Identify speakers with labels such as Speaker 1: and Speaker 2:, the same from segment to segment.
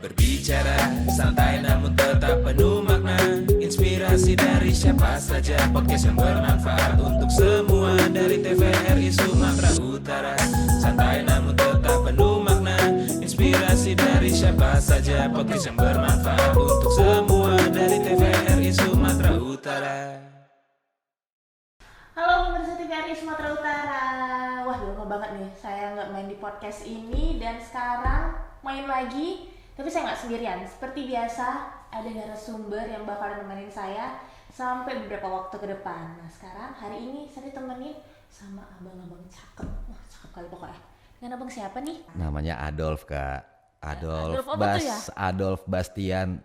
Speaker 1: Berbicara santai namun tetap penuh makna. Inspirasi dari siapa saja. Podcast yang bermanfaat untuk semua. Dari TVRI Sumatera Utara. Santai namun tetap penuh makna. Inspirasi dari siapa saja. Podcast yang bermanfaat untuk semua. Dari TVRI Sumatera Utara.
Speaker 2: Halo pemirsa TVRI Sumatera Utara. Wah, udah lama banget nih saya nggak main di podcast ini, dan sekarang main lagi. Tapi saya nggak sendirian. Seperti biasa, ada narasumber yang bakalan nemenin saya sampai beberapa waktu ke depan. Nah, sekarang hari ini saya ditemenin sama abang-abang cakep. Wah, cakep kali pokoknya. Dengan abang siapa nih?
Speaker 3: Namanya Adolf, Kak.
Speaker 2: Adolf apa tuh ya?
Speaker 3: Adolf Bastian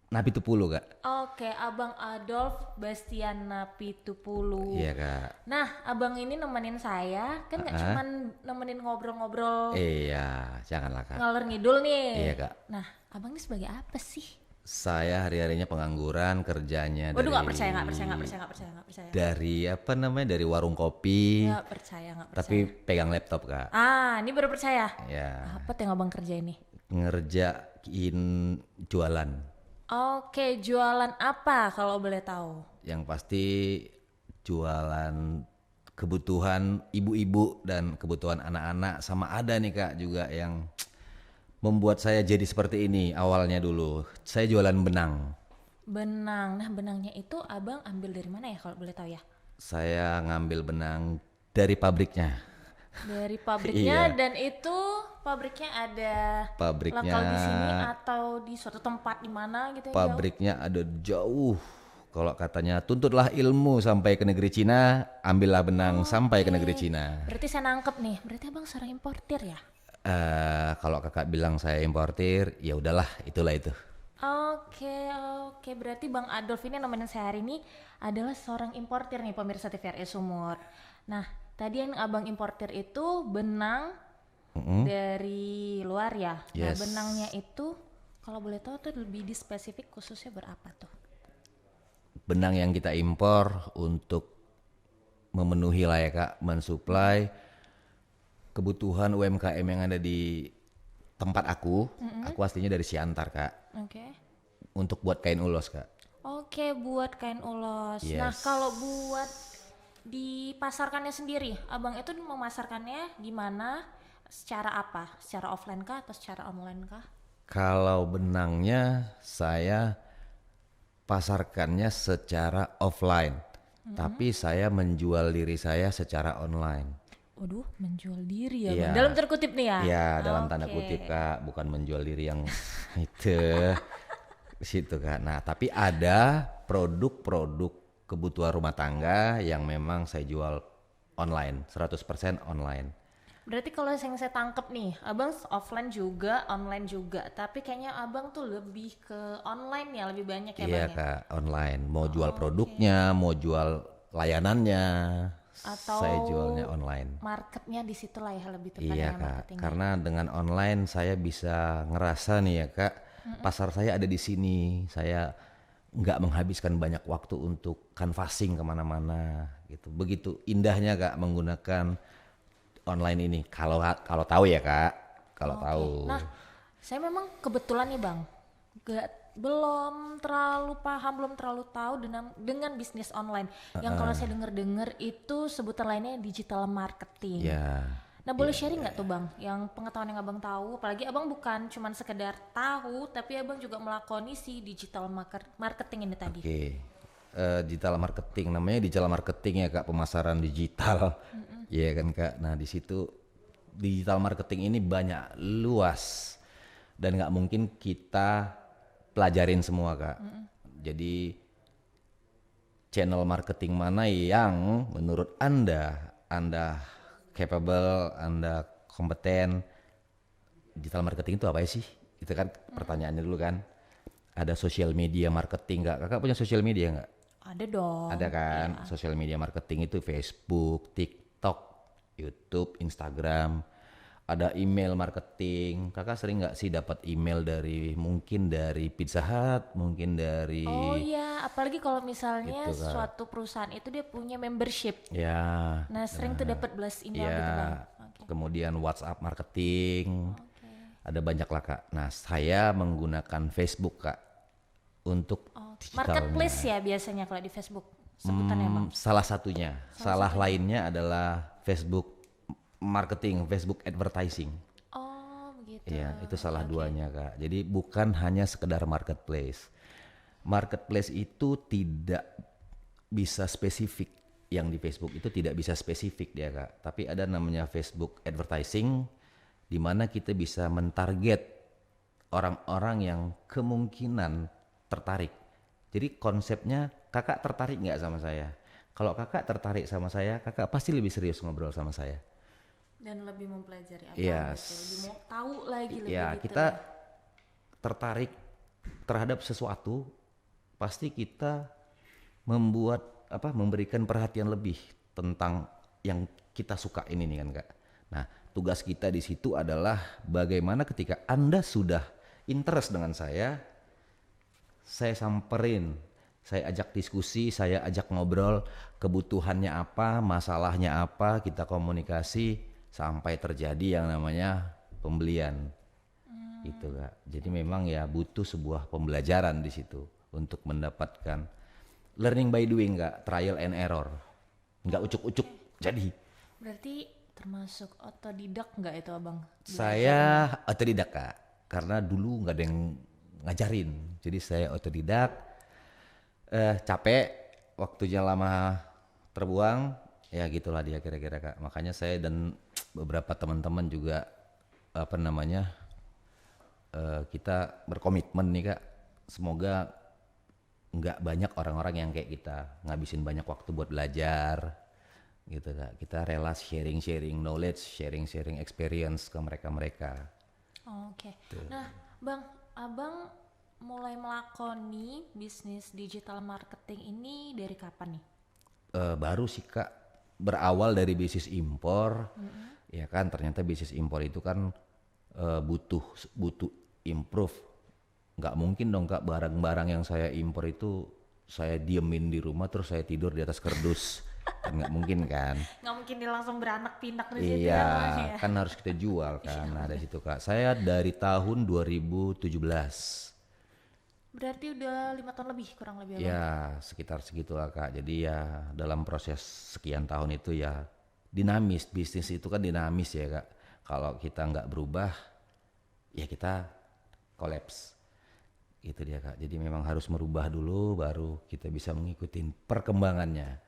Speaker 3: Napitupulu, Kak.
Speaker 2: Oke, Abang Adolf Bastian Napitupulu.
Speaker 3: Iya, Kak.
Speaker 2: Nah, abang ini nemenin saya, kan nggak cuman nemenin ngobrol-ngobrol
Speaker 3: Iya, janganlah, Kak.
Speaker 2: ngalor ngidul nih.
Speaker 3: Iya, Kak.
Speaker 2: Nah, abang ini sebagai apa sih?
Speaker 3: Saya hari-harinya pengangguran, kerjanya
Speaker 2: Waduh,
Speaker 3: dari
Speaker 2: nggak percaya.
Speaker 3: Dari apa namanya? Dari warung kopi.
Speaker 2: Nggak percaya.
Speaker 3: Tapi pegang laptop, Kak.
Speaker 2: Ini baru percaya.
Speaker 3: Ya,
Speaker 2: Apa yang abang kerja ini?
Speaker 3: ngerjain jualan.
Speaker 2: Oke, jualan apa kalau boleh tahu?
Speaker 3: Yang pasti jualan kebutuhan ibu-ibu dan kebutuhan anak-anak, sama ada nih, Kak, juga yang membuat saya jadi seperti ini. Awalnya dulu saya jualan benang.
Speaker 2: Benang. Nah, benangnya itu abang ambil dari mana ya kalau boleh tahu ya?
Speaker 3: Saya ngambil benang dari pabriknya.
Speaker 2: Dari pabriknya.
Speaker 3: Iya.
Speaker 2: Dan itu pabriknya ada
Speaker 3: Pabriknya-
Speaker 2: lokal di sini atau di suatu tempat di mana gitu ya?
Speaker 3: Pabriknya ada jauh. Kalau katanya tuntutlah ilmu sampai ke negeri Cina, ambillah benang sampai ke negeri Cina.
Speaker 2: Berarti saya nangkep nih, berarti abang seorang importir ya?
Speaker 3: Kalau kakak bilang saya importir, ya udahlah, itulah itu.
Speaker 2: Oke, berarti Bang Adolf ini nemenin saya hari ini adalah seorang importir nih pemirsa TVRI Sumut. Nah, tadi yang abang importir itu benang dari luar ya. Nah,
Speaker 3: Yes.
Speaker 2: benangnya itu kalau boleh tahu tuh lebih di spesifik khususnya berapa tuh?
Speaker 3: Benang yang kita impor untuk memenuhi lah ya, Kak, mensuplai kebutuhan UMKM yang ada di tempat aku. Aku aslinya dari Siantar, Kak.
Speaker 2: Oke.
Speaker 3: Untuk buat kain ulos, Kak.
Speaker 2: Oke, buat kain ulos.
Speaker 3: Yes.
Speaker 2: Nah, kalau buat dipasarkannya sendiri, abang itu memasarkannya gimana? Secara apa? Secara offline kah atau secara online kah?
Speaker 3: Kalau benangnya saya pasarkannya secara offline, tapi saya menjual diri saya secara online.
Speaker 2: Waduh, menjual diri ya,
Speaker 3: Iya.
Speaker 2: Bang? Dalam terkutip nih ya?
Speaker 3: Iya, dalam tanda
Speaker 2: Oke.
Speaker 3: kutip, Kak, bukan menjual diri yang itu situ, Kak. Nah, tapi ada produk-produk kebutuhan rumah tangga yang memang saya jual online, 100% online.
Speaker 2: Berarti kalau yang saya tangkep nih, abang offline juga, online juga. Tapi kayaknya abang tuh lebih ke online ya, lebih banyak ya,
Speaker 3: Iya,
Speaker 2: Bang ya?
Speaker 3: Kak, online. Mau jual produknya, mau jual layanannya,
Speaker 2: Atau
Speaker 3: saya jualnya online.
Speaker 2: marketnya di situ lah ya, lebih tepatnya
Speaker 3: Iya,
Speaker 2: ya,
Speaker 3: Kak,
Speaker 2: marketingnya.
Speaker 3: karena dengan online saya bisa ngerasa nih ya, Kak, pasar saya ada di sini. Saya nggak menghabiskan banyak waktu untuk canvassing kemana-mana gitu. Begitu indahnya, Kak, menggunakan online ini. Kalau tahu ya, Kak, kalau
Speaker 2: Oke.
Speaker 3: tahu.
Speaker 2: Nah, saya memang kebetulan nih, Bang, belum terlalu paham, belum terlalu tahu dengan bisnis online. Yang kalau saya dengar itu sebutan lainnya digital marketing.
Speaker 3: Ya.
Speaker 2: Nah, boleh sharing nggak tuh, Bang, yang pengetahuan yang abang tahu? Apalagi abang bukan cuman sekedar tahu, tapi abang juga melakoni si digital marketing ini tadi.
Speaker 3: Oke. Digital marketing, namanya digital marketing ya, Kak, pemasaran digital. Iya kan, Kak. Nah, di situ digital marketing ini banyak, luas, dan nggak mungkin kita pelajarin semua, Kak. Jadi channel marketing mana yang menurut Anda capable, Anda kompeten? Digital marketing itu apa sih? Itu kan pertanyaannya dulu kan. Ada social media marketing nggak? Kakak punya social media nggak?
Speaker 2: Ada dong.
Speaker 3: Ada kan, social media marketing itu Facebook, TikTok, YouTube, Instagram. Ada email marketing. Kakak sering nggak sih dapat email mungkin dari Pizza Hut, mungkin dari
Speaker 2: Oh iya, apalagi kalau misalnya
Speaker 3: Gitu, Kak.
Speaker 2: suatu perusahaan itu dia punya membership.
Speaker 3: ya,
Speaker 2: Nah, sering tuh dapat blast email gitu, Bang.
Speaker 3: ya. Kemudian WhatsApp marketing. ada banyak lah kak. Nah saya menggunakan Facebook kak untuk digitalnya.
Speaker 2: Marketplace ya biasanya kalau di Facebook sebutannya bang.
Speaker 3: Salah satunya, salah lainnya adalah Facebook marketing, Facebook advertising.
Speaker 2: Oh begitu.
Speaker 3: Iya, itu salah duanya kak. Jadi bukan hanya sekedar marketplace. Marketplace itu tidak bisa spesifik. Yang di Facebook itu tidak bisa spesifik dia kak. Tapi ada namanya Facebook advertising, di mana kita bisa mentarget orang-orang yang kemungkinan tertarik. Jadi konsepnya kakak tertarik nggak sama saya? Kalau kakak tertarik sama saya, kakak pasti lebih serius ngobrol sama saya.
Speaker 2: Dan lebih mempelajari apa
Speaker 3: Yes.
Speaker 2: gitu, lebih mau tahu lagi lebih
Speaker 3: Ya
Speaker 2: gitu.
Speaker 3: kita tertarik terhadap sesuatu, pasti kita memberikan perhatian lebih tentang yang kita suka ini nih kan kak. Nah tugas kita di situ adalah bagaimana ketika Anda sudah interest dengan saya samperin, saya ajak diskusi, saya ajak ngobrol kebutuhannya apa, masalahnya apa, kita komunikasi sampai terjadi yang namanya pembelian. Gitu kak. Jadi memang ya butuh sebuah pembelajaran di situ untuk mendapatkan learning by doing kak, trial and error, nggak ucuk-ucuk. Jadi
Speaker 2: Berarti termasuk otodidak nggak itu abang?
Speaker 3: saya otodidak kak, karena dulu nggak ada yang ngajarin, jadi saya otodidak. Capek, waktunya lama terbuang, ya gitulah dia kira-kira kak. Makanya saya dan beberapa teman-teman juga kita berkomitmen nih kak, semoga nggak banyak orang-orang yang kayak kita ngabisin banyak waktu buat belajar gitu kak. Kita rela sharing knowledge, sharing experience ke mereka.
Speaker 2: Oke. Nah bang, abang mulai melakoni bisnis digital marketing ini dari kapan nih?
Speaker 3: Baru sih kak, berawal dari bisnis impor. Ya kan ternyata bisnis impor itu kan butuh improve. Nggak mungkin dong kak, barang-barang yang saya impor itu saya diemin di rumah terus saya tidur di atas kardus. Kan nggak mungkin kan.
Speaker 2: Nggak mungkin dia langsung beranak pinak di situ
Speaker 3: Iya,
Speaker 2: ya.
Speaker 3: kan harus kita jual kan. Nah dari situ kak, saya dari tahun 2017.
Speaker 2: Berarti udah 5 tahun lebih kurang lebih abang?
Speaker 3: Ya sekitar segitulah kak. Jadi ya dalam proses sekian tahun itu ya dinamis, bisnis itu kan dinamis ya kak. Kalau kita nggak berubah ya kita kolaps. Gitu dia kak. Jadi memang harus merubah dulu baru kita bisa mengikuti perkembangannya.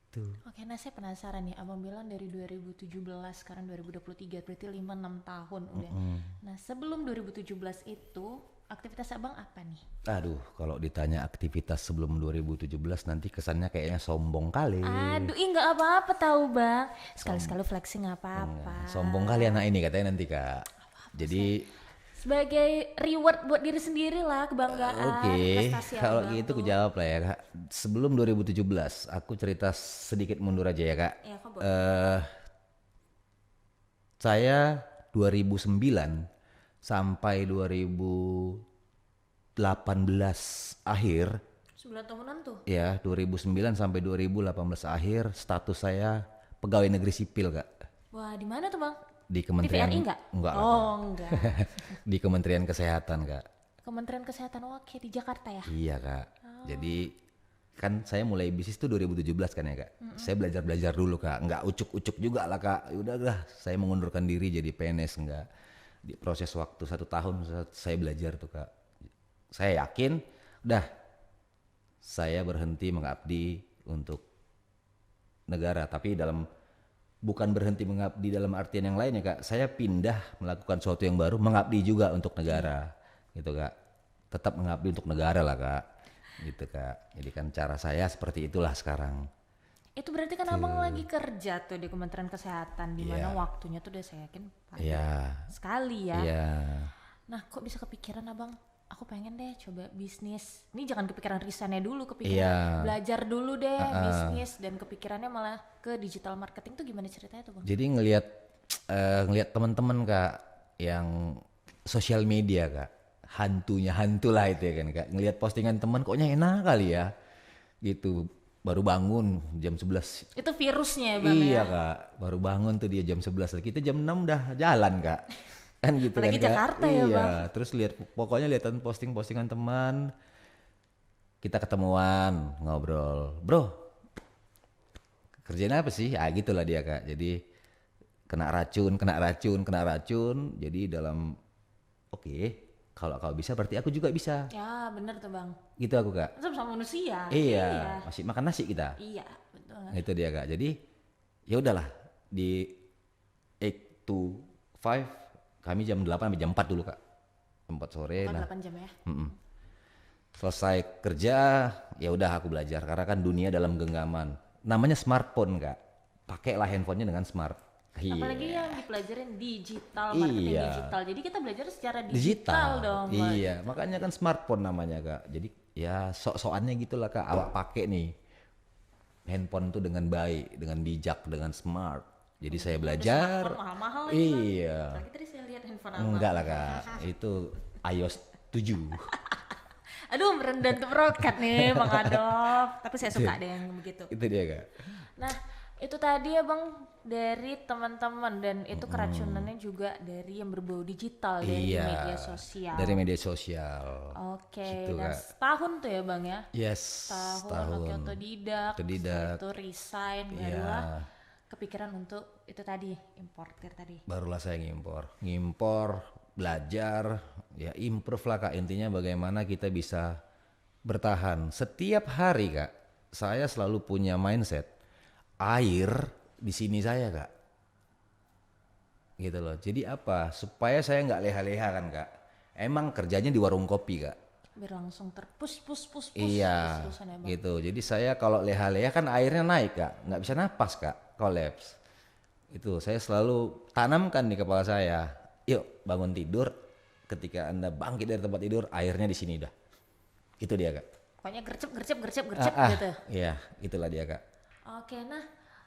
Speaker 3: Tuh.
Speaker 2: Oke, nah saya penasaran nih, abang bilang dari 2017 sekarang 2023 berarti 5-6 tahun udah. Nah sebelum 2017 itu aktivitas abang apa nih?
Speaker 3: Aduh, kalau ditanya aktivitas sebelum 2017 nanti kesannya kayaknya sombong kali.
Speaker 2: Aduh, nggak apa-apa tahu bang. Sekali-sekali flexing nggak apa-apa.
Speaker 3: Sombong kali anak ini katanya nanti kak. Jadi
Speaker 2: Sebagai reward buat diri sendiri lah, kebanggaan.
Speaker 3: oke,
Speaker 2: Prestasi
Speaker 3: kalau
Speaker 2: abang
Speaker 3: gitu
Speaker 2: tuh.
Speaker 3: aku jawab lah ya kak. Sebelum 2017, aku cerita sedikit mundur aja ya kak.
Speaker 2: Iya, kok boleh.
Speaker 3: Saya 2009 sampai 2018 akhir,
Speaker 2: 9 tahunan tuh.
Speaker 3: ya 2009 sampai 2018 akhir, status saya pegawai negeri sipil kak.
Speaker 2: Wah, di mana tuh bang?
Speaker 3: Di
Speaker 2: Di
Speaker 3: Kementerian
Speaker 2: VRI nggak?
Speaker 3: Enggak lah,
Speaker 2: Oh,
Speaker 3: Kak.
Speaker 2: enggak.
Speaker 3: Di Kementerian Kesehatan kak.
Speaker 2: Kementerian Kesehatan, oke, di Jakarta ya?
Speaker 3: Iya kak. Jadi kan saya mulai bisnis tuh 2017 kan ya kak. Saya belajar dulu kak. Nggak ucuk-ucuk juga lah kak. Udahlah, saya mengundurkan diri jadi PNS enggak. Di proses waktu 1 tahun saya belajar tuh kak. Saya yakin, saya berhenti mengabdi untuk negara. Tapi bukan berhenti mengabdi dalam artian yang lain ya kak. Saya pindah melakukan sesuatu yang baru, mengabdi juga untuk negara, gitu kak. Tetap mengabdi untuk negara lah kak, gitu kak. Jadi kan cara saya seperti itulah sekarang.
Speaker 2: Itu berarti kan abang lagi kerja tuh di Kementerian Kesehatan, di mana
Speaker 3: Iya.
Speaker 2: waktunya tuh udah saya yakin padat
Speaker 3: Iya,
Speaker 2: sekali ya.
Speaker 3: iya.
Speaker 2: Nah, kok bisa kepikiran abang? Aku pengen deh coba bisnis. Ini jangan kepikiran risetnya dulu, kepikiran
Speaker 3: Iya.
Speaker 2: belajar dulu deh bisnis, dan kepikirannya malah ke digital marketing tuh gimana ceritanya tuh bang?
Speaker 3: Jadi ngelihat teman-teman kak yang sosial media kak, hantu lah itu ya kan kak. Ngelihat postingan teman koknya enak kali ya, gitu. Baru bangun jam 11.
Speaker 2: Itu virusnya ya bang
Speaker 3: Iya
Speaker 2: ya?
Speaker 3: kak, baru bangun tuh dia jam 11. Kita jam 6 udah jalan kak. kan gitu
Speaker 2: Apalagi
Speaker 3: kan Kak.
Speaker 2: Jakarta ya,
Speaker 3: Iya,
Speaker 2: Bang.
Speaker 3: terus pokoknya lihatan postingan teman, kita ketemuan, ngobrol. Bro, kerjaan apa sih? Ah gitulah dia Kak. Jadi kena racun. Jadi dalam oke, kalau kau bisa berarti aku juga bisa.
Speaker 2: Ya bener tuh Bang.
Speaker 3: Gitu aku Kak.
Speaker 2: Sama manusia.
Speaker 3: Iya, masih makan nasi kita.
Speaker 2: Iya, betul.
Speaker 3: Itu dia Kak. Jadi ya udahlah di 8 to 5 kami jam 8 sampai jam 4 dulu Kak. 4 sore. Nah,
Speaker 2: 8 jam ya.
Speaker 3: selesai kerja ya udah aku belajar karena kan dunia dalam genggaman. Namanya smartphone Kak. Pakailah handphonenya dengan smart. Iya.
Speaker 2: Apalagi yang dipelajarin digital, marketing
Speaker 3: Iya.
Speaker 2: digital. Jadi kita belajar secara digital,
Speaker 3: Digital
Speaker 2: dong. Bang.
Speaker 3: Iya, makanya kan smartphone namanya Kak. Jadi ya sok-sokannya gitulah Kak. Awak pakai nih handphone tuh dengan baik, dengan bijak, dengan smart. Jadi saya belajar.
Speaker 2: Smartphone mahal-mahal lagi, Bang.
Speaker 3: Iya.
Speaker 2: Apalagi tadi saya lihat handphone apa.
Speaker 3: Enggak lah Kak. Itu iOS 7.
Speaker 2: Aduh, merendah untuk brokat nih Bang Adolf. Tapi saya suka deh yang begitu.
Speaker 3: Itu dia Kak.
Speaker 2: Nah, itu tadi ya Bang dari teman-teman dan itu keracunannya juga dari yang berbau digital dari
Speaker 3: Iya.
Speaker 2: media sosial.
Speaker 3: Dari media sosial.
Speaker 2: Oke,
Speaker 3: Gitu,
Speaker 2: dan
Speaker 3: Kak.
Speaker 2: setahun tuh ya Bang ya.
Speaker 3: Yes,
Speaker 2: Setahun oke, otodidak,
Speaker 3: Otodidak.
Speaker 2: setelah itu resign,
Speaker 3: Iya.
Speaker 2: barulah kepikiran untuk itu tadi, importir tadi.
Speaker 3: Barulah saya ngimpor, belajar, ya improve lah Kak. Intinya bagaimana kita bisa bertahan. Setiap hari Kak, saya selalu punya mindset air di sini saya Kak. Gitu loh. Jadi apa? Supaya saya nggak leha-leha kan Kak. Emang kerjanya di warung kopi Kak.
Speaker 2: Biar langsung terpus.
Speaker 3: Iya,
Speaker 2: terus-terusan ya, Bang.
Speaker 3: gitu. Jadi saya kalau leha-leha kan airnya naik Kak, nggak bisa napas Kak, kolaps. Itu saya selalu tanamkan di kepala saya. Yuk bangun tidur, ketika Anda bangkit dari tempat tidur, airnya di sini dah. Itu dia Kak.
Speaker 2: Pokoknya gercep gitu.
Speaker 3: Iya, itulah dia Kak.
Speaker 2: Oke, nah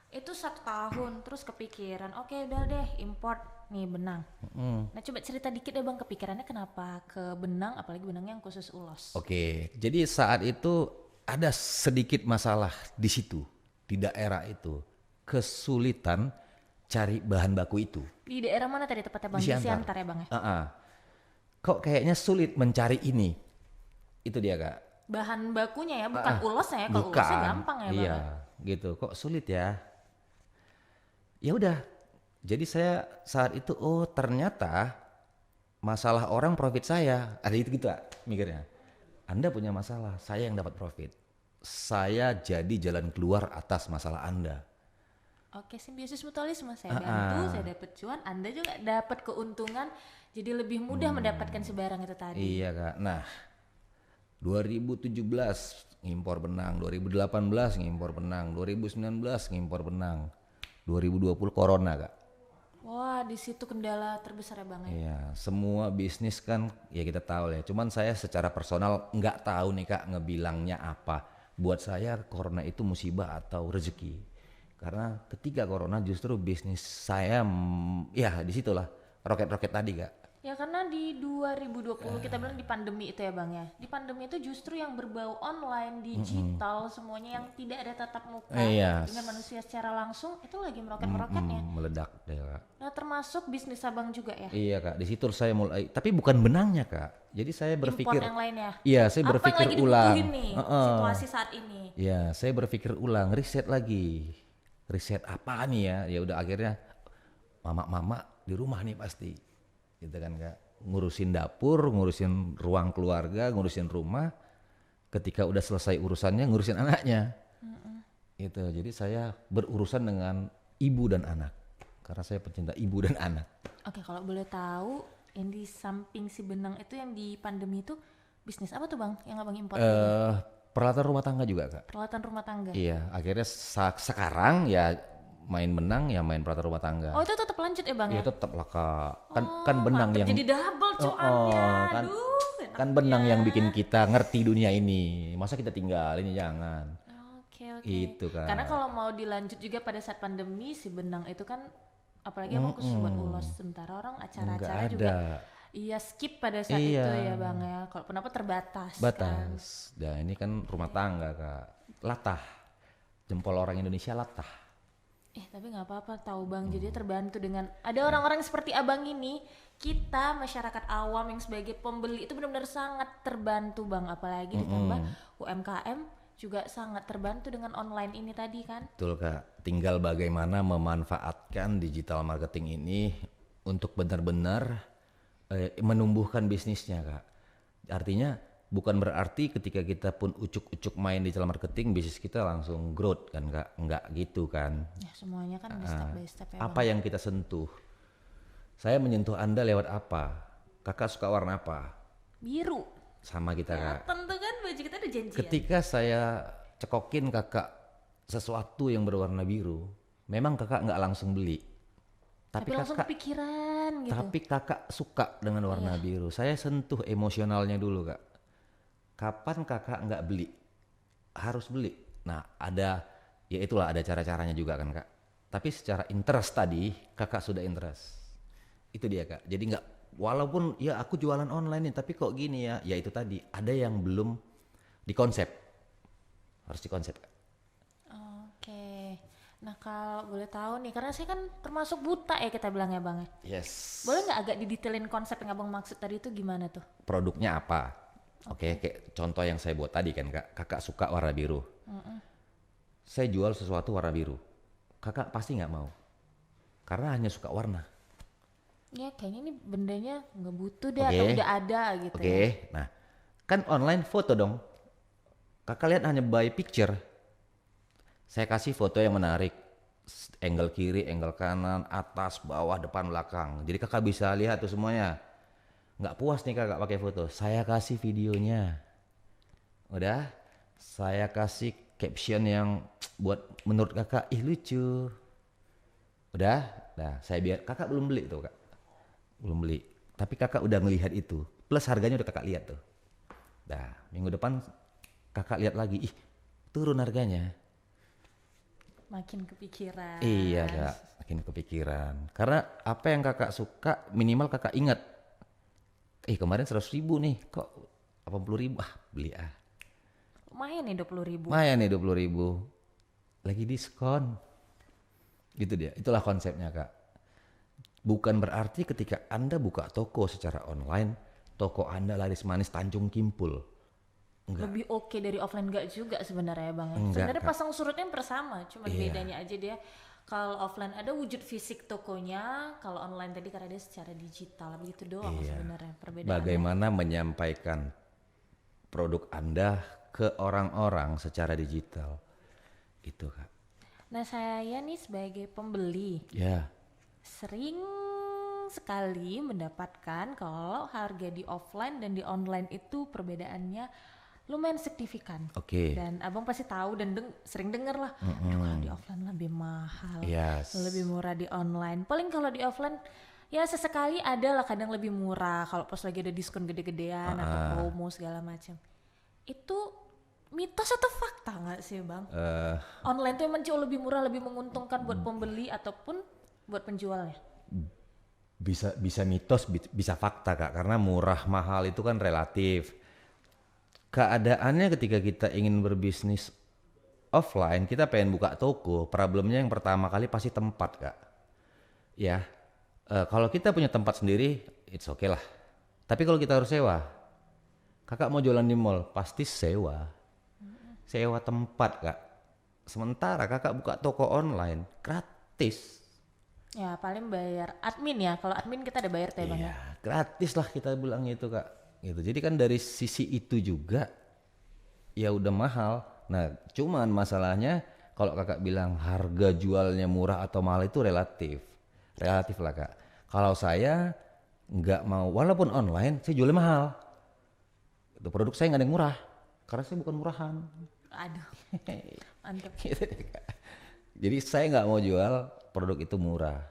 Speaker 2: itu 1 tahun terus kepikiran, oke udah deh import nih benang. Nah coba cerita dikit deh Bang, kepikirannya kenapa ke benang, apalagi benang yang khusus ulos.
Speaker 3: Oke, jadi saat itu ada sedikit masalah di situ, di daerah itu, kesulitan cari bahan baku itu.
Speaker 2: Di daerah mana tadi tepatnya Bang? Di Siantar ya Bang ya?
Speaker 3: Kok kayaknya sulit mencari ini, itu dia Kak.
Speaker 2: Bahan bakunya ya, bukan ulosnya ya. Kalau ulosnya gampang ya Bang.
Speaker 3: Iya, gitu. Kok sulit ya? Ya udah. Jadi saya saat itu ternyata masalah orang profit saya. Ada itu gitu Kak, mikirnya. Anda punya masalah, saya yang dapat profit. Saya jadi jalan keluar atas masalah Anda.
Speaker 2: Oke, simbiosis mutualisme, saya bantu, saya dapat cuan, Anda juga dapat keuntungan, jadi lebih mudah mendapatkan sebarang itu tadi.
Speaker 3: Iya Kak. Nah, 2017 ngimpor benang, 2018 ngimpor benang, 2019 ngimpor benang, 2020 corona Kak.
Speaker 2: Wah, di situ kendala terbesar ya Bang ya.
Speaker 3: Iya, semua bisnis kan ya kita tahu ya. Cuman saya secara personal nggak tahu nih Kak ngebilangnya apa. Buat saya corona itu musibah atau rezeki. Karena ketika corona justru bisnis saya ya disitulah roket-roket tadi Kak.
Speaker 2: Ya karena di 2020 kita bilang di pandemi itu ya Bang ya. Di pandemi itu justru yang berbau online, digital, semuanya yang tidak ada tatap muka dengan manusia secara langsung itu lagi meroket-meroketnya.
Speaker 3: Meledak deh Kak.
Speaker 2: Nah termasuk bisnis abang juga ya.
Speaker 3: Iya Kak, di situ saya mulai, tapi bukan benangnya Kak. Jadi saya berpikir,
Speaker 2: Import yang lain ya.
Speaker 3: iya saya berpikir
Speaker 2: apa yang lagi
Speaker 3: ulang.
Speaker 2: dibutuhin nih situasi saat ini.
Speaker 3: Iya, saya berpikir ulang, riset lagi. Riset apa nih ya? Ya udah akhirnya mama di rumah nih pasti. Gitu kan Kak. Ngurusin dapur, ngurusin ruang keluarga, ngurusin rumah. Ketika udah selesai urusannya, ngurusin anaknya. Gitu. Jadi saya berurusan dengan ibu dan anak. Karena saya pecinta ibu dan anak.
Speaker 2: Oke, kalau boleh tahu yang di samping si benang itu yang di pandemi itu bisnis apa tuh Bang yang abang import?
Speaker 3: Peralatan rumah tangga juga Kak.
Speaker 2: Peralatan rumah tangga.
Speaker 3: Iya, akhirnya sekarang ya main benang ya main peralatan rumah tangga.
Speaker 2: Oh itu tetap lanjut ya Bang
Speaker 3: Ya
Speaker 2: ya?
Speaker 3: tetap lah Kak. Kan benang yang
Speaker 2: jadi double cuannya.
Speaker 3: kan,
Speaker 2: Aduh,
Speaker 3: kan benang yang bikin kita ngerti dunia ini. Masa kita tinggalin jangan.
Speaker 2: Oke.
Speaker 3: Itu Kak.
Speaker 2: Karena kalau mau dilanjut juga pada saat pandemi si benang itu kan apalagi abang khusus buat ulos, sementara orang acara-acara
Speaker 3: Nggak
Speaker 2: juga
Speaker 3: ada.
Speaker 2: iya skip pada saat itu ya Bang ya. Kalau kenapa terbatas kan?
Speaker 3: Batas. Dan ini kan rumah tangga Kak. Latah. Jempol orang Indonesia latah.
Speaker 2: Tapi nggak apa-apa tahu Bang, jadi terbantu dengan ada orang-orang seperti Abang ini. Kita masyarakat awam yang sebagai pembeli itu benar-benar sangat terbantu Bang, apalagi ditambah UMKM juga sangat terbantu dengan online ini tadi kan.
Speaker 3: Betul Kak, tinggal bagaimana memanfaatkan digital marketing ini untuk benar-benar menumbuhkan bisnisnya Kak. Artinya bukan berarti ketika kita pun ucuk-ucuk main digital marketing bisnis kita langsung growth kan Kak, enggak gitu kan.
Speaker 2: Ya semuanya kan step by step ya
Speaker 3: Apa yang kita sentuh? Saya menyentuh Anda lewat apa? Kakak suka warna apa?
Speaker 2: Biru.
Speaker 3: Sama kita Kak.
Speaker 2: Tentu kan baju kita ada janjian.
Speaker 3: Ketika saya cekokin kakak sesuatu yang berwarna biru, memang kakak nggak langsung beli.
Speaker 2: Tapi langsung kepikiran gitu.
Speaker 3: Tapi kakak suka dengan warna biru. Saya sentuh emosionalnya dulu kak. Kapan kakak nggak beli? Harus beli. Nah ya itulah ada cara-caranya juga kan kak. Tapi secara interest tadi, kakak sudah interest. Itu dia kak. Jadi nggak, walaupun ya aku jualan online nih, tapi kok gini ya? Ya itu tadi, ada yang belum dikonsep. Harus dikonsep kak.
Speaker 2: Oke. Nah kalau boleh tahu nih, karena saya kan termasuk buta ya kita bilang ya Bang ya.
Speaker 3: Yes.
Speaker 2: Boleh nggak agak didetailin konsep yang Abang maksud tadi itu gimana tuh?
Speaker 3: Produknya apa? Oke, kayak contoh yang saya buat tadi kan kak, kakak suka warna biru. Saya jual sesuatu warna biru, kakak pasti nggak mau, karena hanya suka warna.
Speaker 2: Ya kayaknya ini bendanya nggak butuh deh atau udah ada gitu.
Speaker 3: Oke, nah kan online foto dong, kakak lihat hanya by picture. Saya kasih foto yang menarik, angle kiri, angle kanan, atas, bawah, depan, belakang. Jadi kakak bisa lihat tuh semuanya. Nggak puas nih kakak pakai foto, saya kasih videonya. Udah, saya kasih caption yang buat menurut kakak lucu. Udah, nah saya biar kakak belum beli tuh kak, belum beli. Tapi kakak udah ngelihat itu, plus harganya udah kakak lihat tuh. Nah minggu depan kakak lihat lagi, turun harganya.
Speaker 2: Makin kepikiran.
Speaker 3: Iya kak, makin kepikiran. Karena apa yang kakak suka minimal kakak ingat. Kemarin 100.000 nih, kok 80.000, beli ah.
Speaker 2: Lumayan nih 20.000.
Speaker 3: Lumayan nih 20.000, lagi diskon. Gitu dia, itulah konsepnya kak. Bukan berarti ketika Anda buka toko secara online, toko Anda laris manis Tanjung Kimpul. Enggak.
Speaker 2: Lebih oke dari offline enggak juga sebenarnya Bang.
Speaker 3: Enggak,
Speaker 2: sebenarnya
Speaker 3: Kak.
Speaker 2: pasang surutnya bersama, cuma bedanya aja dia kalau offline ada wujud fisik tokonya, kalau online tadi karena dia secara digital, begitu doang sebenarnya perbedaannya.
Speaker 3: Bagaimana menyampaikan produk Anda ke orang-orang secara digital. Itu kak.
Speaker 2: Nah saya nih sebagai pembeli
Speaker 3: Ya.
Speaker 2: sering sekali mendapatkan kalau harga di offline dan di online itu perbedaannya lumayan signifikan.
Speaker 3: Oke.
Speaker 2: Dan abang pasti tahu dan sering denger lah, "Aduh, kalau di offline lebih mahal,
Speaker 3: Yes.
Speaker 2: lebih murah di online." Paling kalau di offline ya sesekali ada lah kadang lebih murah kalau pas lagi ada diskon gede-gedean atau promo segala macam. Itu mitos atau fakta nggak sih bang? Online tuh emang jauh lebih murah, lebih menguntungkan buat pembeli ataupun buat penjualnya?
Speaker 3: Bisa mitos, bisa fakta kak. Karena murah mahal itu kan relatif. Keadaannya ketika kita ingin berbisnis offline, kita pengen buka toko, problemnya yang pertama kali pasti tempat kak. Ya, kalau kita punya tempat sendiri, it's okay lah. Tapi kalau kita harus sewa, kakak mau jualan di mall, pasti sewa tempat kak. Sementara kakak buka toko online, gratis.
Speaker 2: Ya paling bayar admin ya, kalau admin kita ada bayar teh bang ya.
Speaker 3: Gratis lah kita bilang itu kak. Gitu. Jadi kan dari sisi itu juga ya udah mahal. Nah cuman masalahnya kalau kakak bilang harga jualnya murah atau mahal itu relatif lah kak. Kalau saya nggak mau, walaupun online saya jualnya mahal. Itu produk saya nggak ada yang murah karena saya bukan murahan.
Speaker 2: Aduh, mantep.
Speaker 3: Gitu deh, Kak. Jadi saya nggak mau jual produk itu murah,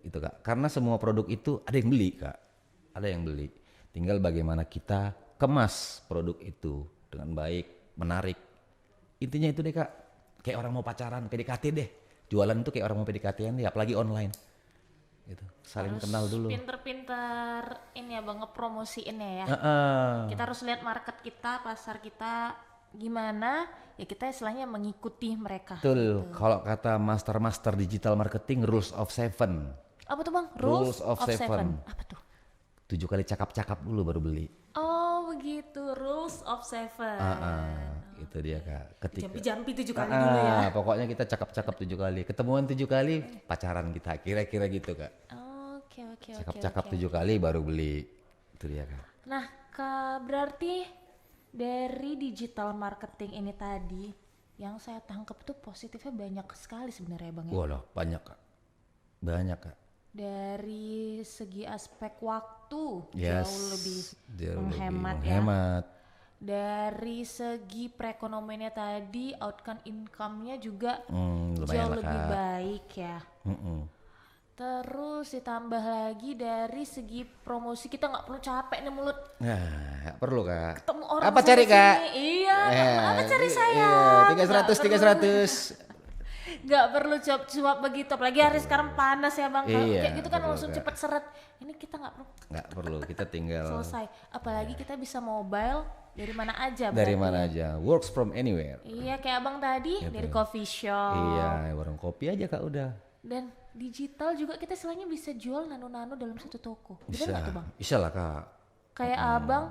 Speaker 3: itu kak. Karena semua produk itu ada yang beli kak, ada yang beli. Tinggal bagaimana kita kemas produk itu dengan baik, menarik. Intinya itu deh kak. Kayak orang mau pacaran, PDKT deh. Jualan itu kayak orang mau PDKT-an deh, apalagi online. Gitu. Saling
Speaker 2: Harus
Speaker 3: kenal dulu.
Speaker 2: pinter-pinter ini ya bang, ngepromosiin ya. Kita harus lihat market kita, pasar kita gimana ya kita istilahnya mengikuti mereka.
Speaker 3: Betul. Kalau kata master digital marketing rules of 7.
Speaker 2: Apa tuh Bang?
Speaker 3: Rules of 7.
Speaker 2: Apa tuh?
Speaker 3: 7 kali cakap-cakap dulu baru beli.
Speaker 2: Oh begitu, rules of 7.
Speaker 3: Itu dia Kak. Ketika
Speaker 2: Jampi 7 kali dulu ya.
Speaker 3: pokoknya kita cakap-cakap 7 kali. Ketemuan 7 kali, pacaran kita. Kira-kira gitu Kak.
Speaker 2: Oke.
Speaker 3: Cakap-cakap 7 kali baru beli. Itu dia Kak.
Speaker 2: Nah, berarti dari digital marketing ini tadi yang saya tangkap tuh positifnya banyak sekali sebenarnya Bang ya.
Speaker 3: Walah, banyak Kak. Banyak Kak.
Speaker 2: Dari segi aspek waktu
Speaker 3: Yes,
Speaker 2: jauh lebih
Speaker 3: lebih
Speaker 2: menghemat ya.
Speaker 3: menghemat.
Speaker 2: Dari segi perekonomiannya tadi, outcome income-nya juga
Speaker 3: Lumayan
Speaker 2: jauh
Speaker 3: lah
Speaker 2: lebih
Speaker 3: Kak.
Speaker 2: baik ya.
Speaker 3: Mm-mm.
Speaker 2: Terus ditambah lagi dari segi promosi kita nggak perlu capek nih mulut
Speaker 3: Nah, nggak perlu Kak.
Speaker 2: ketemu orang
Speaker 3: Apa cari
Speaker 2: sana
Speaker 3: Kak?
Speaker 2: sini. Iya, apa cari saya?
Speaker 3: Iya, 300.
Speaker 2: Nggak perlu cuap begitu, apalagi hari sekarang panas ya Bang. Kalau
Speaker 3: Iya,
Speaker 2: kayak gitu kan
Speaker 3: betul,
Speaker 2: langsung
Speaker 3: Kak.
Speaker 2: cepet seret. Ini kita nggak perlu
Speaker 3: Nggak perlu, kita tinggal
Speaker 2: selesai. Apalagi kita bisa mobile dari mana aja.
Speaker 3: dari
Speaker 2: berarti
Speaker 3: mana
Speaker 2: ya.
Speaker 3: aja. Works from anywhere.
Speaker 2: Iya kayak Abang tadi dari coffee shop.
Speaker 3: Iya, warung kopi aja Kak udah.
Speaker 2: Dan digital juga kita istilahnya bisa jual nano-nano dalam satu toko. Benar
Speaker 3: Bisa.
Speaker 2: nggak tuh Bang?
Speaker 3: Bisa lah Kak.
Speaker 2: Kayak Abang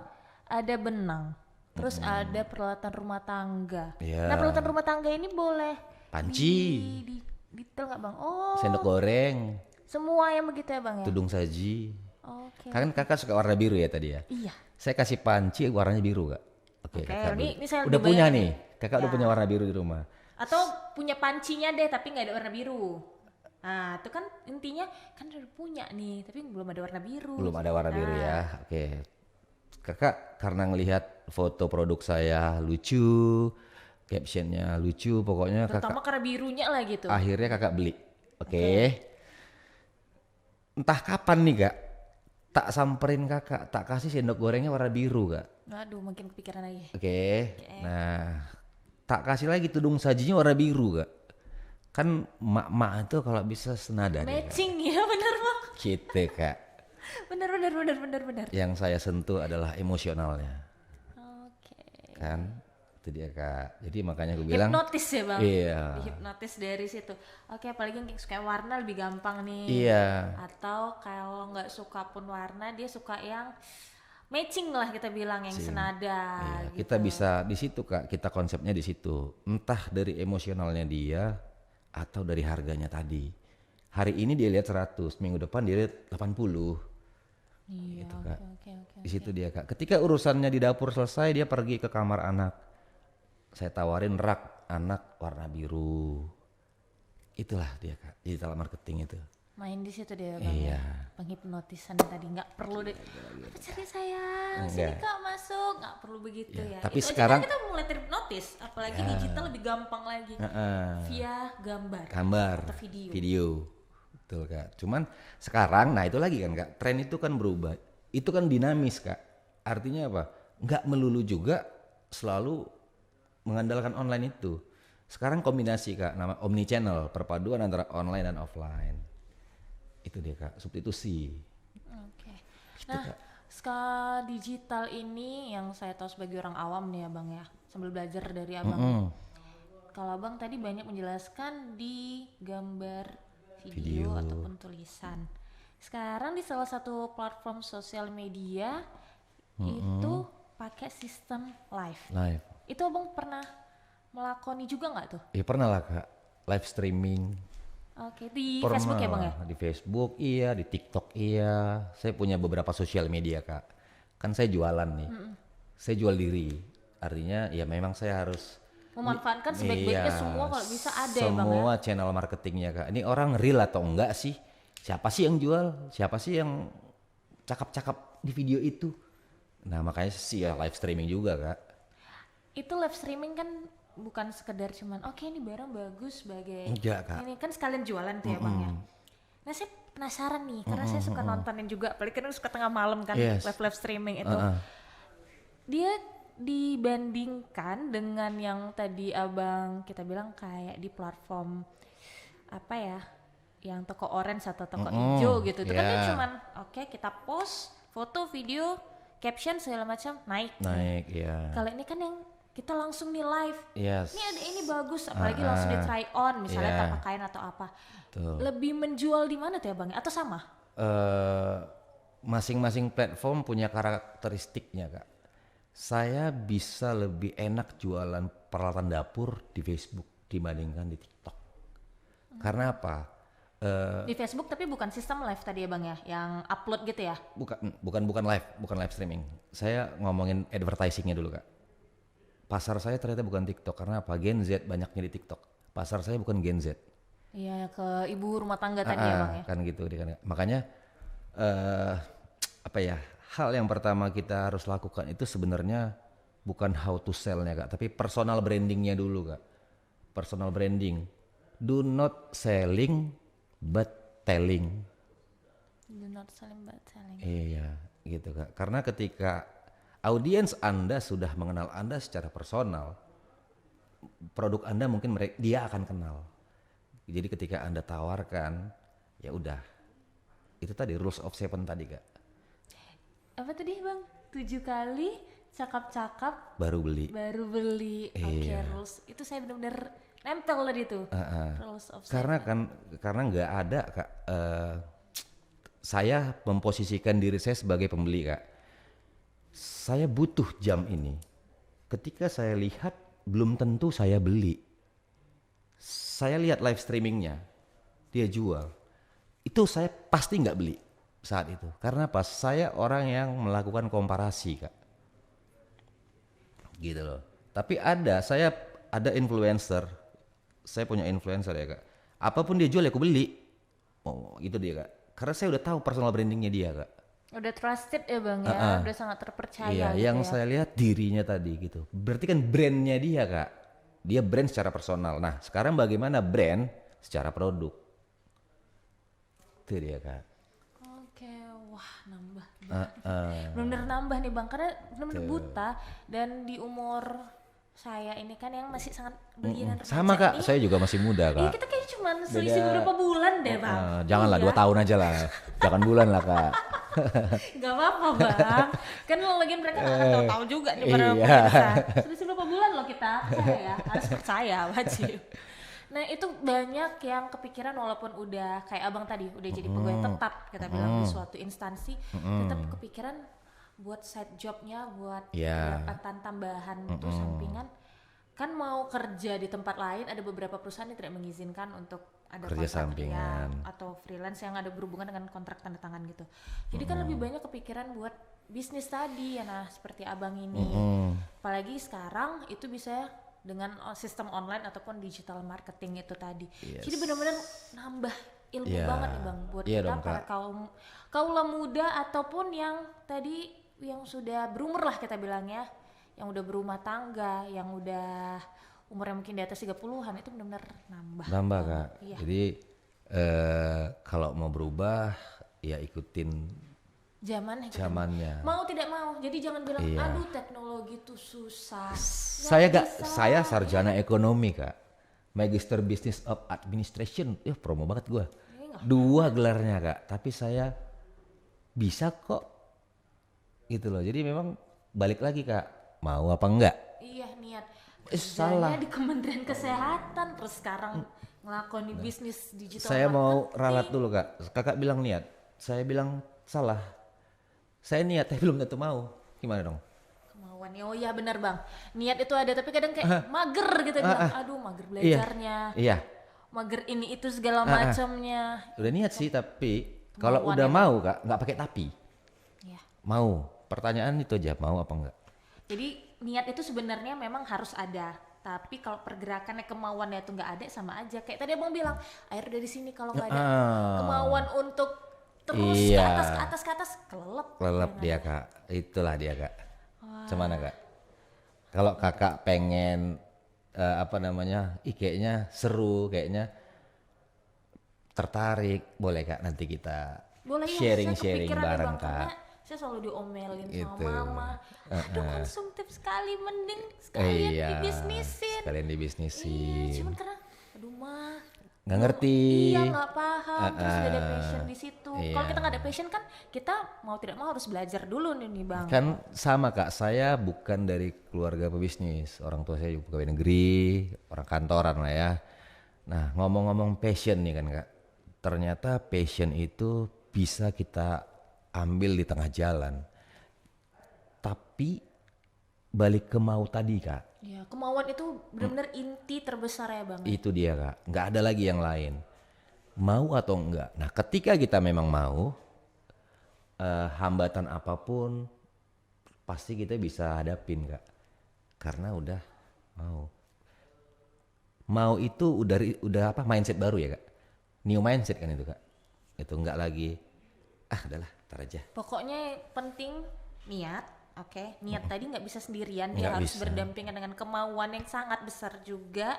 Speaker 2: ada benang, terus ada peralatan rumah tangga.
Speaker 3: Iya.
Speaker 2: Nah peralatan rumah tangga ini boleh
Speaker 3: Panci,
Speaker 2: di detail nggak Bang? Oh
Speaker 3: sendok goreng,
Speaker 2: semua yang begitu ya Bang ya?
Speaker 3: tudung saji.
Speaker 2: Oke.
Speaker 3: Kan Kakak suka warna biru ya tadi ya?
Speaker 2: Iya.
Speaker 3: Saya kasih panci warnanya biru Kak. Oke,
Speaker 2: Oke,
Speaker 3: Kakak
Speaker 2: ini saya
Speaker 3: udah
Speaker 2: lebih
Speaker 3: punya
Speaker 2: banyak
Speaker 3: nih. Kakak udah
Speaker 2: Ya.
Speaker 3: punya warna biru di rumah.
Speaker 2: Atau punya pancinya deh tapi nggak ada warna biru. Nah itu kan intinya kan udah punya nih tapi belum ada warna biru.
Speaker 3: Belum ada warna biru ya. Oke. Kakak karena ngelihat foto produk saya lucu, captionnya lucu, pokoknya
Speaker 2: Terutama
Speaker 3: Kakak
Speaker 2: karena birunya lah gitu.
Speaker 3: akhirnya Kakak beli. Oke. Entah kapan nih Kak, tak samperin Kakak, tak kasih sendok gorengnya warna biru Kak.
Speaker 2: Aduh makin kepikiran lagi.
Speaker 3: Oke. Nah, tak kasih lagi tudung sajinya warna biru Kak. Kan mak-mak itu kalau bisa senada deh Kak.
Speaker 2: Matching ya bener Bang.
Speaker 3: Gitu Kak.
Speaker 2: Bener.
Speaker 3: Yang saya sentuh adalah emosionalnya.
Speaker 2: Oke.
Speaker 3: Kan? Itu dia Kak. Jadi makanya aku bilang
Speaker 2: Hipnotis ya Bang.
Speaker 3: iya.
Speaker 2: Hipnotis dari situ. Oke apalagi yang suka warna lebih gampang nih.
Speaker 3: Iya.
Speaker 2: Atau kalau nggak suka pun warna dia suka yang matching lah kita bilang yang senada.
Speaker 3: Iya,
Speaker 2: Gitu.
Speaker 3: kita bisa di situ Kak. Kita konsepnya di situ. Entah dari emosionalnya dia atau dari harganya tadi. Hari ini dia lihat 100, minggu depan dia lihat 80.
Speaker 2: Iya.
Speaker 3: Gitu, Kak.
Speaker 2: Oke.
Speaker 3: Di situ dia Kak. Ketika urusannya di dapur selesai, dia pergi ke kamar anak. Saya tawarin rak anak warna biru. Itulah dia Kak, digital marketing itu.
Speaker 2: Main di situ dia Bang.
Speaker 3: Iya.
Speaker 2: Penghipnotisan yang tadi nggak perlu deh. Apa cari sayang? Sini
Speaker 3: Enggak.
Speaker 2: Kak masuk, nggak perlu begitu
Speaker 3: Ya,
Speaker 2: ya.
Speaker 3: tapi
Speaker 2: Itu aja
Speaker 3: sekarang-
Speaker 2: kan kita mulai terhipnotis, apalagi digital lebih gampang lagi. Via
Speaker 3: Gambar,
Speaker 2: atau video.
Speaker 3: video. Betul Kak. Cuman sekarang, nah itu lagi kan Kak, tren itu kan berubah. Itu kan dinamis Kak. Artinya apa? Nggak melulu juga selalu mengandalkan online itu. Sekarang kombinasi Kak, nama omnichannel, perpaduan antara online dan offline. Itu dia Kak, substitusi.
Speaker 2: Oke.
Speaker 3: Gitu,
Speaker 2: Nah,
Speaker 3: Kak.
Speaker 2: digital ini yang saya tahu sebagai orang awam nih Abang ya, sambil belajar dari Abang. Kalau Abang tadi banyak menjelaskan di gambar, video ataupun tulisan. Sekarang di salah satu platform sosial media itu pakai sistem live.
Speaker 3: Live.
Speaker 2: Itu Abang pernah melakoni juga nggak tuh?
Speaker 3: Ya pernah lah Kak, live streaming.
Speaker 2: Oke, di
Speaker 3: Pernah.
Speaker 2: Facebook ya Bang ya?
Speaker 3: Di Facebook iya, di TikTok iya. Saya punya beberapa sosial media Kak. Kan saya jualan nih. Saya jual diri. Artinya ya memang saya harus
Speaker 2: Memanfaatkan sebaik-baiknya
Speaker 3: iya,
Speaker 2: semua kalau bisa ada ya Bang ya?
Speaker 3: semua channel marketingnya Kak. Ini orang real atau enggak sih? Siapa sih yang jual? Siapa sih yang cakap-cakap di video itu? Nah makanya sih ya live streaming juga Kak.
Speaker 2: Itu live streaming kan bukan sekedar cuman oke ini barang bagus sebagai
Speaker 3: Enggak, Kak.
Speaker 2: ini kan sekalian jualan tuh ya Bang ya. Nah saya penasaran nih karena saya suka nontonin juga, apalagi kan suka tengah malam kan
Speaker 3: Yes.
Speaker 2: live streaming itu. Dia dibandingkan dengan yang tadi Abang kita bilang kayak di platform apa ya, yang toko orange atau toko hijau gitu. Itu kan dia
Speaker 3: Yeah.
Speaker 2: cuman oke kita post foto, video, caption segala macam naik.
Speaker 3: Naik ya.
Speaker 2: Kalau ini kan yang kita langsung nih live.
Speaker 3: Yes.
Speaker 2: Ini ada ini bagus, apalagi langsung di try on misalnya
Speaker 3: Yeah.
Speaker 2: tanpa kain atau apa.
Speaker 3: Betul.
Speaker 2: Lebih menjual di mana tuh ya Bang? Atau sama?
Speaker 3: Masing-masing platform punya karakteristiknya Kak. Saya bisa lebih enak jualan peralatan dapur di Facebook dibandingkan di TikTok. Karena apa?
Speaker 2: Di Facebook tapi bukan sistem live tadi ya Bang ya, yang upload gitu ya?
Speaker 3: Bukan live streaming. Saya ngomongin advertisingnya dulu Kak. Pasar saya ternyata bukan TikTok, karena apa? Gen Z banyaknya di TikTok. Pasar saya bukan Gen Z.
Speaker 2: Iya, ke ibu rumah tangga tadi ya Bang ya?
Speaker 3: Kan gitu. Makanya hal yang pertama kita harus lakukan itu sebenarnya bukan how to sell-nya Kak, tapi personal brandingnya dulu Kak. Personal branding. Do not selling but telling.
Speaker 2: Do not selling but selling.
Speaker 3: Iya, gitu Kak. Karena ketika audiens Anda sudah mengenal Anda secara personal, produk Anda mungkin dia akan kenal. Jadi ketika Anda tawarkan, ya udah. Itu tadi rules of 7 tadi Kak.
Speaker 2: Apa tadi Bang? 7 kali cakap-cakap
Speaker 3: Baru beli.
Speaker 2: Oke, rules. Itu saya benar-benar nempel tadi tuh. Rules of 7.
Speaker 3: Karena nggak ada Kak. Saya memposisikan diri saya sebagai pembeli Kak. Saya butuh jam ini. Ketika saya lihat, belum tentu saya beli. Saya lihat live streamingnya, dia jual. Itu saya pasti nggak beli saat itu. Karena apa? Saya orang yang melakukan komparasi Kak. Gitu loh. Tapi saya ada influencer. Saya punya influencer ya Kak. Apapun dia jual ya aku beli. Oh itu dia Kak. Karena saya udah tahu personal brandingnya dia Kak.
Speaker 2: Udah trusted ya Bang ya, udah sangat terpercaya.
Speaker 3: Iya,
Speaker 2: gitu
Speaker 3: yang
Speaker 2: ya.
Speaker 3: saya lihat dirinya tadi gitu. Berarti kan brandnya dia Kak. Dia brand secara personal. Nah sekarang bagaimana brand secara produk? Itu dia Kak.
Speaker 2: Oke, wah nambah. Bener-bener nambah nih Bang, karena bener-bener buta. Dan di umur saya ini kan yang masih sangat belia dan remaja
Speaker 3: Sama Kak,
Speaker 2: ini,
Speaker 3: saya juga masih muda
Speaker 2: iya
Speaker 3: Kak.
Speaker 2: kita kayaknya cuma selisih beberapa bulan deh Bang.
Speaker 3: Janganlah
Speaker 2: Iya.
Speaker 3: 2 tahun aja lah. Jangan bulan lah Kak.
Speaker 2: Gak apa-apa Bang, kan lagi mereka gak tahu juga nih para
Speaker 3: Iya.
Speaker 2: pemirsa. Selisih berapa bulan loh kita, percaya ya, harus percaya, wajib. Nah itu banyak yang kepikiran walaupun udah kayak abang tadi udah jadi pegawai tetap kita bilang di suatu instansi, tetap kepikiran buat side jobnya, buat
Speaker 3: Iya.
Speaker 2: pendapatan tambahan untuk sampingan. Kan mau kerja di tempat lain, ada beberapa perusahaan yang tidak mengizinkan untuk ada
Speaker 3: Kerja
Speaker 2: kontrak
Speaker 3: sampingan.
Speaker 2: atau freelance yang ada berhubungan dengan kontrak tanda tangan gitu. Jadi kan lebih banyak kepikiran buat bisnis tadi ya, nah seperti abang ini. Apalagi sekarang itu bisa dengan sistem online ataupun digital marketing itu tadi.
Speaker 3: Yes.
Speaker 2: Jadi benar-benar nambah ilmu
Speaker 3: Iya.
Speaker 2: banget nih Bang buat
Speaker 3: Iya
Speaker 2: kita
Speaker 3: dong,
Speaker 2: para
Speaker 3: Kak.
Speaker 2: kaula muda ataupun yang tadi yang sudah berumur lah kita bilangnya, yang udah berumah tangga, yang udah umurnya mungkin di atas 30-an, itu benar-benar nambah.
Speaker 3: Nambah Kak.
Speaker 2: Iya.
Speaker 3: Jadi kalau mau berubah ya ikutin zamannya.
Speaker 2: Mau tidak mau, jadi jangan bilang
Speaker 3: Iya.
Speaker 2: aduh teknologi itu susah.
Speaker 3: Saya sarjana ekonomi Kak. Magister Business of Administration. Promo banget gua. 2 gelarnya Kak, tapi saya bisa kok. Gitu loh. Jadi memang balik lagi Kak, mau apa enggak?
Speaker 2: Iya niat.
Speaker 3: Salah.
Speaker 2: Kerjanya di Kementerian Kesehatan, terus sekarang ngelakoni bisnis digital.
Speaker 3: Saya mau
Speaker 2: marketing.
Speaker 3: ralat dulu Kak. Kakak bilang niat, saya bilang salah. Saya niat tapi belum tentu mau. Gimana dong?
Speaker 2: Kemauan, oh iya benar Bang. Niat itu ada tapi kadang kayak mager gitu bilang, aduh mager belajarnya.
Speaker 3: Iya.
Speaker 2: Mager ini itu segala macamnya.
Speaker 3: Udah niat sih tapi kalau
Speaker 2: Kemauan
Speaker 3: udah
Speaker 2: ya,
Speaker 3: mau Kak, nggak pakai tapi.
Speaker 2: Ya.
Speaker 3: Mau. Pertanyaan itu aja, mau apa enggak?
Speaker 2: Jadi niat itu sebenarnya memang harus ada. Tapi kalau pergerakannya kemauannya itu nggak ada sama aja. Kayak tadi Abang bilang, air dari sini kalau nggak ada kemauan untuk terus
Speaker 3: Iya.
Speaker 2: ke atas kelelep.
Speaker 3: Lelep dia Kak. Itulah dia Kak. Gimana Kak? Kalau Kakak pengen kayaknya seru, kayaknya tertarik, boleh Kak nanti kita
Speaker 2: Boleh ya,
Speaker 3: sharing
Speaker 2: saya kepikiran nih,
Speaker 3: bareng
Speaker 2: Bang, karena
Speaker 3: Kak.
Speaker 2: saya selalu diomelin
Speaker 3: Gitu.
Speaker 2: sama mama. Aduh konsumtif sekali, mending sekalian
Speaker 3: Iya.
Speaker 2: dibisnisin.
Speaker 3: Sekalian
Speaker 2: Iya,
Speaker 3: dibisnisin.
Speaker 2: cuman karena aduh mah
Speaker 3: nggak ngerti.
Speaker 2: Iya, nggak paham. Terus udah ada passion di situ.
Speaker 3: Iya.
Speaker 2: Kalau kita nggak ada passion kan kita mau tidak mau harus belajar dulu nih Bang.
Speaker 3: Kan sama Kak, saya bukan dari keluarga pebisnis. Orang tua saya juga pegawai negeri, orang kantoran lah ya. Nah, ngomong-ngomong passion nih kan Kak. Ternyata passion itu bisa kita ambil di tengah jalan. Tapi balik ke mau tadi Kak.
Speaker 2: Ya, kemauan itu benar-benar inti terbesar ya Bang.
Speaker 3: Itu dia Kak, nggak ada lagi yang lain. Mau atau enggak. Nah ketika kita memang mau, hambatan apapun pasti kita bisa hadapin Kak. Karena udah mau. Mau itu udah apa, mindset baru ya Kak. New mindset kan itu Kak. Itu enggak lagi, udahlah ntar aja.
Speaker 2: Pokoknya penting niat. Oke, niat tadi nggak bisa sendirian, dia
Speaker 3: Nggak
Speaker 2: harus
Speaker 3: bisa.
Speaker 2: berdampingan dengan kemauan yang sangat besar juga.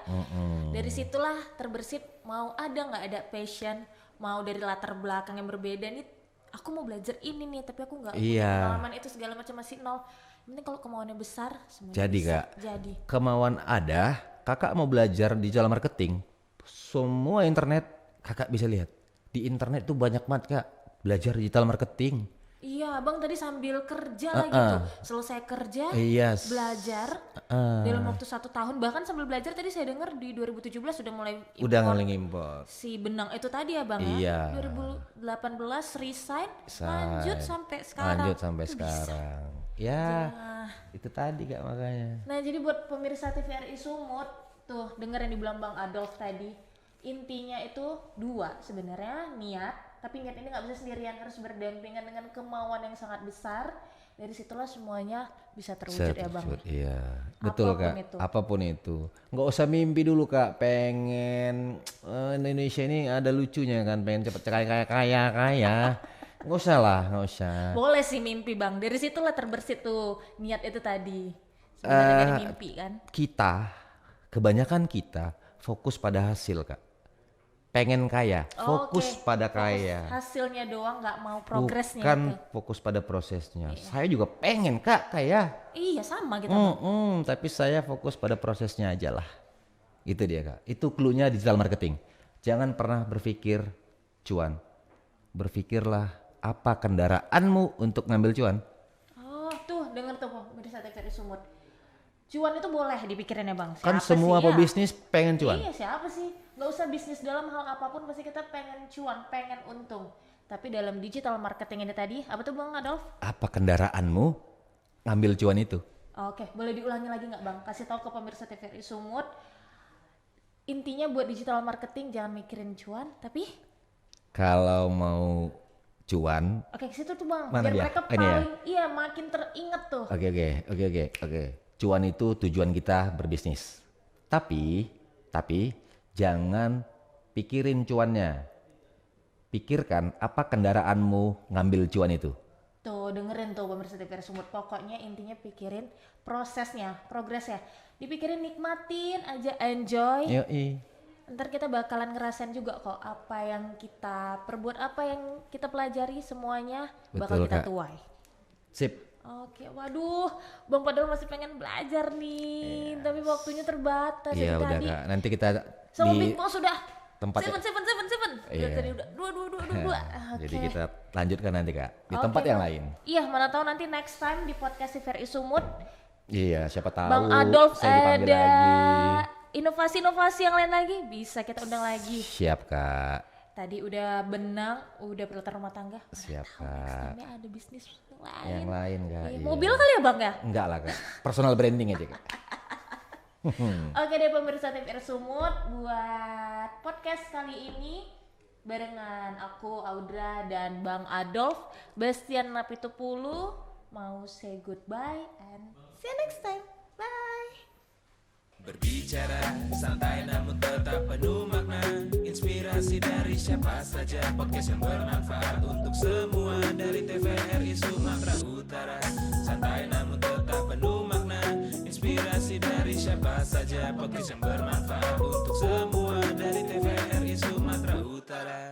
Speaker 2: Dari situlah terbersit mau ada nggak ada passion, mau dari latar belakang yang berbeda nih. Aku mau belajar ini nih, tapi aku nggak punya
Speaker 3: Iya.
Speaker 2: pengalaman itu segala macam masih nol. Yang penting kalau kemauannya besar, semuanya
Speaker 3: Jadi
Speaker 2: bisa.
Speaker 3: Kak,
Speaker 2: Jadi.
Speaker 3: kemauan ada, kakak mau belajar digital marketing, semua internet kakak bisa lihat. Di internet tuh banyak banget Kak, belajar digital marketing.
Speaker 2: Iya, Abang tadi sambil kerja lah gitu. Selesai kerja,
Speaker 3: Iya.
Speaker 2: belajar dalam waktu 1 tahun. Bahkan sambil belajar tadi saya dengar di 2017 sudah mulai
Speaker 3: Udah
Speaker 2: impor
Speaker 3: ngeling impor.
Speaker 2: si benang itu tadi ya Bang
Speaker 3: Iya.
Speaker 2: ya. 2018 resign, lanjut sampai sekarang.
Speaker 3: Lanjut sampai
Speaker 2: Itu bisa.
Speaker 3: sekarang. Ya,
Speaker 2: Nah,
Speaker 3: itu tadi Kak makanya.
Speaker 2: nah jadi buat pemirsa TVRI Sumut tuh denger yang dibilang Bang Adolf tadi, intinya itu 2 sebenarnya, niat. Tapi niat ini nggak bisa sendirian, harus berdampingan dengan kemauan yang sangat besar. Dari situlah semuanya bisa terwujud ya Bang.
Speaker 3: Iya, betul
Speaker 2: Apapun
Speaker 3: Kak.
Speaker 2: itu.
Speaker 3: Apapun itu. Nggak usah mimpi dulu Kak. Pengen Indonesia ini ada lucunya kan. Pengen cepet kaya. Nggak usah lah, nggak usah.
Speaker 2: Boleh sih mimpi Bang, dari situlah terbersit tuh niat itu tadi. Sebenarnya dari mimpi kan.
Speaker 3: Kebanyakan kita fokus pada hasil Kak. Pengen kaya, fokus
Speaker 2: Oke,
Speaker 3: pada
Speaker 2: fokus
Speaker 3: kaya.
Speaker 2: hasilnya doang, nggak mau progresnya.
Speaker 3: Bukan
Speaker 2: tuh.
Speaker 3: fokus pada prosesnya. Saya juga pengen Kak kaya.
Speaker 2: Iya sama gitu Bang.
Speaker 3: Tapi saya fokus pada prosesnya aja lah. Itu dia Kak. Itu cluenya digital marketing. Jangan pernah berpikir cuan. Berpikirlah apa kendaraanmu untuk ngambil cuan.
Speaker 2: Oh tuh denger tuh pemirsa TVRI Sumut. Cuan itu boleh dipikirin ya Bang.
Speaker 3: Kan
Speaker 2: Siapa
Speaker 3: semua
Speaker 2: sih, ya?
Speaker 3: pebisnis pengen cuan.
Speaker 2: Iya siapa sih? Nggak usah bisnis dalam hal apapun pasti kita pengen cuan, pengen untung. Tapi dalam digital marketing ini tadi, apa tuh Bang Adolf?
Speaker 3: Apa kendaraanmu ngambil cuan itu?
Speaker 2: Oke, boleh diulangi lagi nggak Bang? Kasih tahu ke pemirsa TVRI Sumut. Intinya buat digital marketing jangan mikirin cuan, tapi
Speaker 3: Kalau mau cuan,
Speaker 2: oke ke situ tuh Bang.
Speaker 3: Mana
Speaker 2: Biar
Speaker 3: dia?
Speaker 2: mereka
Speaker 3: Ini ya?
Speaker 2: paling iya makin teringat tuh.
Speaker 3: oke. Cuan itu tujuan kita berbisnis. Tapi jangan pikirin cuannya. Pikirkan apa kendaraanmu ngambil cuan itu.
Speaker 2: Tuh dengerin tuh pemirsa TVRI Sumut. Pokoknya intinya pikirin prosesnya, progresnya. Dipikirin, nikmatin aja, enjoy.
Speaker 3: Yoi.
Speaker 2: Ntar kita bakalan ngerasain juga kok apa yang kita perbuat, apa yang kita pelajari semuanya bakal
Speaker 3: Betul,
Speaker 2: kita
Speaker 3: Kak.
Speaker 2: tuai.
Speaker 3: Sip.
Speaker 2: Oke, waduh, Bang Padahal masih pengen belajar nih, tapi waktunya terbatas.
Speaker 3: Iya
Speaker 2: Dari
Speaker 3: udah
Speaker 2: tadi
Speaker 3: Kak. Nanti kita
Speaker 2: sama
Speaker 3: di
Speaker 2: Big Boss sudah
Speaker 3: tempat.
Speaker 2: seven.
Speaker 3: Iya.
Speaker 2: Tadi udah dua.
Speaker 3: Jadi
Speaker 2: Oke.
Speaker 3: kita lanjutkan nanti Kak di
Speaker 2: Oke,
Speaker 3: tempat yang
Speaker 2: Bang.
Speaker 3: lain.
Speaker 2: Iya, mana tahu nanti next time di podcast TVRI Sumut,
Speaker 3: Iya, siapa tahu
Speaker 2: Bang Adolf
Speaker 3: saya dipanggil
Speaker 2: ada
Speaker 3: lagi.
Speaker 2: inovasi-inovasi yang lain lagi, bisa kita undang lagi.
Speaker 3: Siap Kak.
Speaker 2: Tadi udah benang, udah peralatan rumah tangga. Mana
Speaker 3: Siap,
Speaker 2: tahu next
Speaker 3: Kak.
Speaker 2: time-nya ada bisnis lain.
Speaker 3: Yang lain Kak.
Speaker 2: Iya,
Speaker 3: Iya.
Speaker 2: mobil kali ya Bang ya?
Speaker 3: Enggak lah Kak. Personal branding aja Kak.
Speaker 2: Oke deh pemirsa TVRI Sumut, buat podcast kali ini barengan aku Audra dan Bang Adolf, Bastian Napitupulu mau say goodbye and see you next time. Bye.
Speaker 1: Berbicara santai namun tetap penuh makna. Inspirasi dari siapa saja. Podcast yang bermanfaat untuk semua. Dari TVRI Sumatera Utara. Santai namun tetap penuh makna. Inspirasi dari siapa saja. Podcast yang bermanfaat untuk semua. Dari TVRI Sumatera Utara.